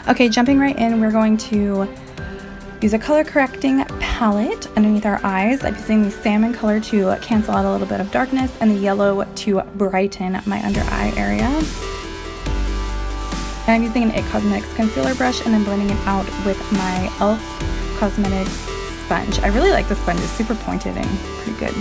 Okay, jumping right in, we're going to use a color correcting palette underneath our eyes. I'm using the salmon color to cancel out a little bit of darkness and the yellow to brighten my under eye area. And I'm using an IT Cosmetics concealer brush and then blending it out with my e.l.f. Cosmetics sponge. I really like the sponge, it's super pointed and pretty good.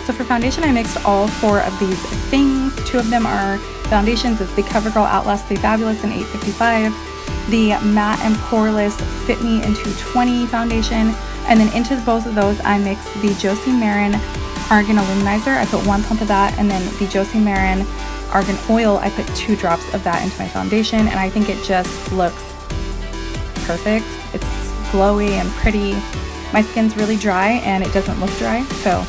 So for foundation, I mixed all 4 of these things. 2 of them are foundations. It's the CoverGirl Outlast Stay Fabulous in 855. The Matte and Poreless Fit Me in 220 foundation, and then into both of those I mixed the Josie Maran Argan Illuminizer. I put 1 pump of that, and then the Josie Maran Argan Oil, I put 2 drops of that into my foundation, and I think it just looks perfect. It's glowy and pretty. My skin's really dry and it doesn't look dry, so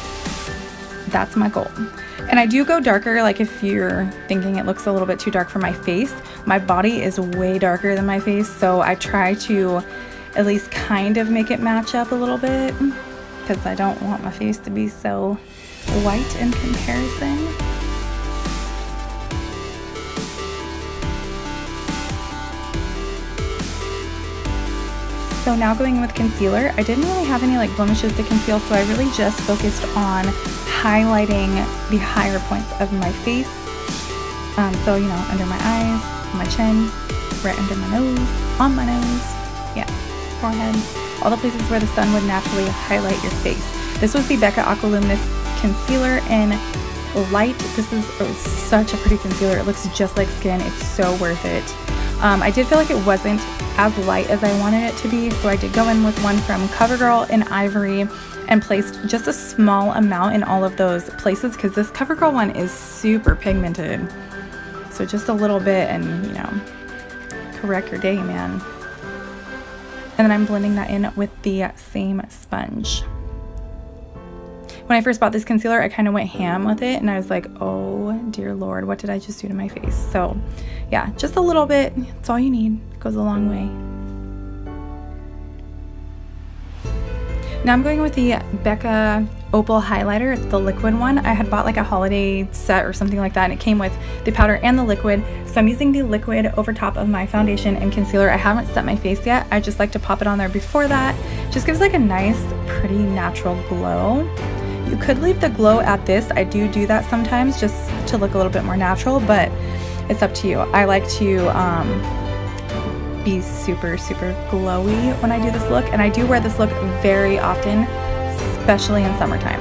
that's my goal. And I do go darker, like if you're thinking it looks a little bit too dark for my face. My body is way darker than my face, so I try to at least kind of make it match up a little bit because I don't want my face to be so white in comparison. So now going in with concealer, I didn't really have any like blemishes to conceal, so I really just focused on highlighting the higher points of my face. So, you know, under my eyes, on my chin, right under my nose, on my nose, yeah, forehead, all the places where the sun would naturally highlight your face. This was the Becca Aqualuminous Concealer in Light. This is such a pretty concealer. It looks just like skin. It's so worth it. I did feel like it wasn't as light as I wanted it to be, so I did go in with one from CoverGirl in Ivory and placed just a small amount in all of those places because this CoverGirl one is super pigmented. So just a little bit and, you know, correct your day, man. And then I'm blending that in with the same sponge. When I first bought this concealer, I kind of went ham with it and I was like, oh dear Lord, what did I just do to my face? So yeah, just a little bit. It's all you need. It goes a long way. Now I'm going with the Becca Opal highlighter. It's the liquid one. I had bought like a holiday set or something like that and it came with the powder and the liquid. So I'm using the liquid over top of my foundation and concealer. I haven't set my face yet. I just like to pop it on there before that. Just gives like a nice, pretty natural glow. You could leave the glow at this. I do that sometimes just to look a little bit more natural, but it's up to you. I like to be super glowy when I do this look, and I do wear this look very often, especially in summertime.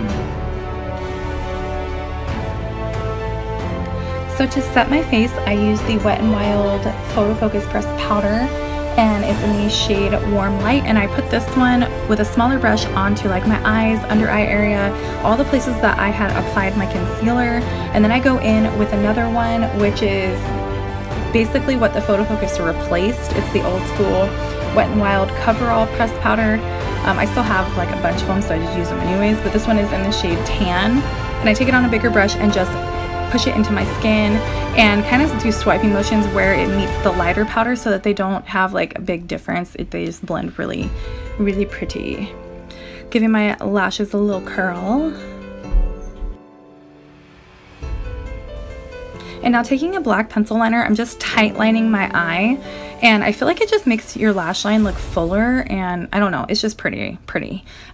So to set my face, I use the Wet n Wild Photo Focus Pressed Powder, and it's in the shade Warm Light, and I put this one with a smaller brush onto like my eyes, under eye area, all the places that I had applied my concealer, and then I go in with another one which is basically what the Photo Focus replaced. It's the old school Wet n Wild Coverall Pressed Powder. I still have like a bunch of them, so I just use them anyways, but this one is in the shade Tan, and I take it on a bigger brush and just push it into my skin and kind of do swiping motions where it meets the lighter powder so that they don't have like a big difference. They just blend really pretty. Giving my lashes a little curl. And now taking a black pencil liner, I'm just tight lining my eye, and I feel like it just makes your lash line look fuller, and I don't know, it's just pretty.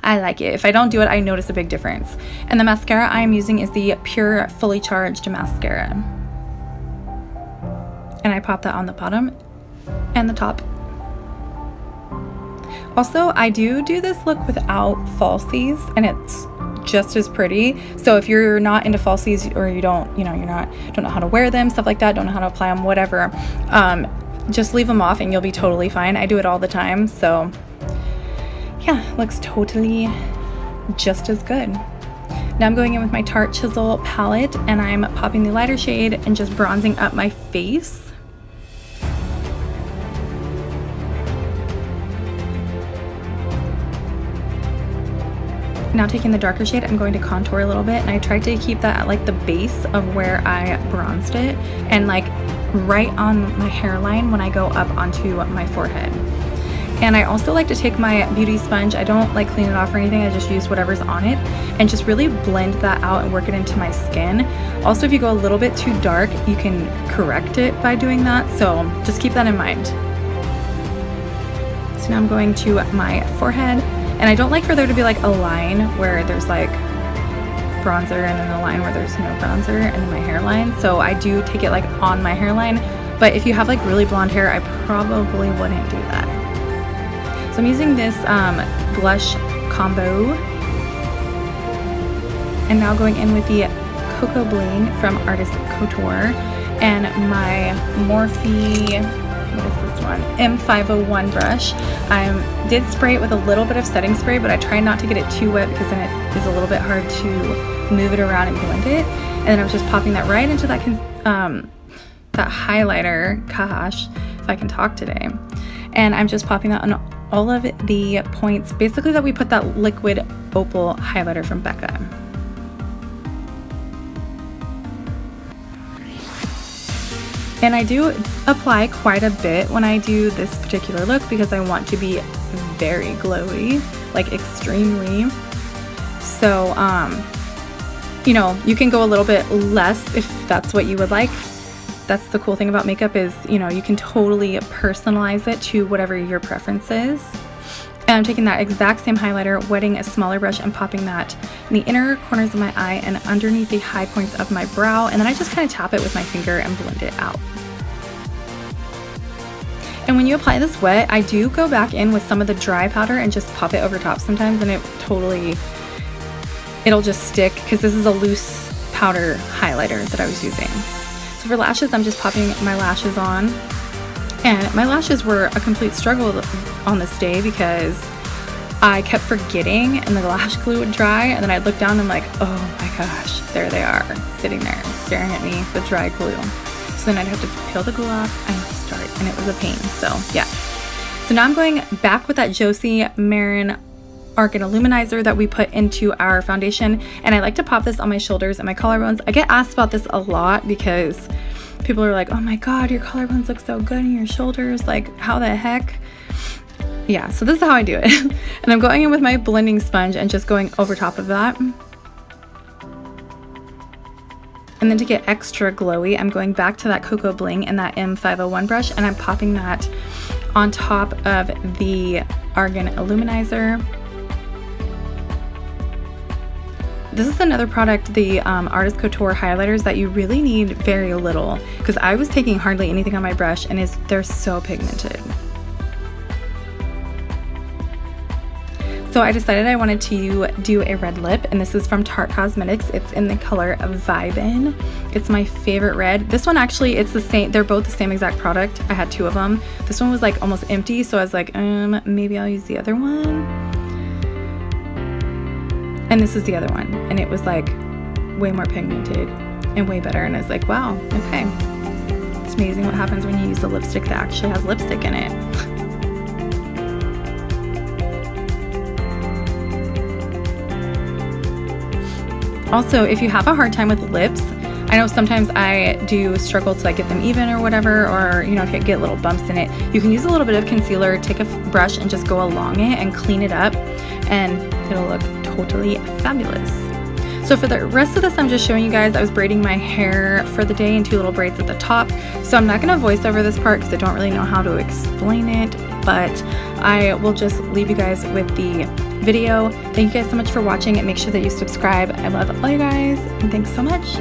I like it. If I don't do it, I notice a big difference. And the mascara I'm using is the Pure Fully Charged Mascara. And I pop that on the bottom and the top. Also, I do this look without falsies, and it's just as pretty. So if you're not into falsies, or you don't know how to wear them, stuff like that, don't know how to apply them, whatever, just leave them off and you'll be totally fine. I do it all the time, so yeah, looks totally just as good. Now I'm going in with my Tarte Chisel palette and I'm popping the lighter shade and just bronzing up my face. Now taking the darker shade, I'm going to contour a little bit, and I tried to keep that at like the base of where I bronzed it and like right on my hairline when I go up onto my forehead. And I also like to take my beauty sponge. I don't like clean it off or anything. I just use whatever's on it and just really blend that out and work it into my skin. Also, if you go a little bit too dark, you can correct it by doing that. So just keep that in mind. So now I'm going to my forehead, and I don't like for there to be like a line where there's like bronzer and then a line where there's no bronzer, and then my hairline. So I do take it like on my hairline, but if you have like really blonde hair, I probably wouldn't do that. So I'm using this blush combo, and now going in with the Cocoa Bling from Artist Couture and my Morphe, what is this one, M501 brush. I did spray it with a little bit of setting spray, but I tried not to get it too wet because then it is a little bit hard to move it around and blend it. And then I was just popping that right into that that highlighter, gosh, if I can talk today. And I'm just popping that on all of the points, basically that we put that liquid opal highlighter from Becca. And I do apply quite a bit when I do this particular look because I want to be very glowy, like extremely. So, you know, you can go a little bit less if that's what you would like. That's the cool thing about makeup is, you know, you can totally personalize it to whatever your preference is. And I'm taking that exact same highlighter, wetting a smaller brush and popping that in the inner corners of my eye and underneath the high points of my brow. And then I just kind of tap it with my finger and blend it out. And when you apply this wet, I do go back in with some of the dry powder and just pop it over top sometimes, and it'll just stick because this is a loose powder highlighter that I was using. So for lashes, I'm just popping my lashes on. And my lashes were a complete struggle on this day because I kept forgetting and the lash glue would dry, and then I'd look down and I'm like, oh my gosh, there they are, sitting there staring at me with dry glue. So then I'd have to peel the glue off and start, and it was a pain. So yeah. So now I'm going back with that Josie Marin Argan Illuminizer that we put into our foundation, and I like to pop this on my shoulders and my collarbones. I get asked about this a lot because people are like, oh my god, your collarbones look so good in your shoulders, like how the heck? Yeah, so this is how I do it. And I'm going in with my blending sponge and just going over top of that. And then to get extra glowy, I'm going back to that Cocoa Bling and that M501 brush, and I'm popping that on top of the Argan Illuminizer. This is another product, the Artist Couture highlighters, that you really need very little, because I was taking hardly anything on my brush and they're so pigmented. So I decided I wanted to do a red lip, and this is from Tarte Cosmetics. It's in the color of Vibin. It's my favorite red. This one actually, it's the same, they're both the same exact product. I had two of them. This one was like almost empty, so I was like, maybe I'll use the other one. And this is the other one, and it was like way more pigmented and way better, and I was like, wow, okay. It's amazing what happens when you use a lipstick that actually has lipstick in it. Also, if you have a hard time with lips, I know sometimes I do struggle to like get them even or whatever, or you know, if you get little bumps in it, you can use a little bit of concealer, take a brush and just go along it and clean it up, and it'll look totally fabulous. So for the rest of this, I'm just showing you guys, I was braiding my hair for the day in two little braids at the top. So I'm not going to voice over this part because I don't really know how to explain it, but I will just leave you guys with the video. Thank you guys so much for watching, and make sure that you subscribe. I love all you guys, and thanks so much.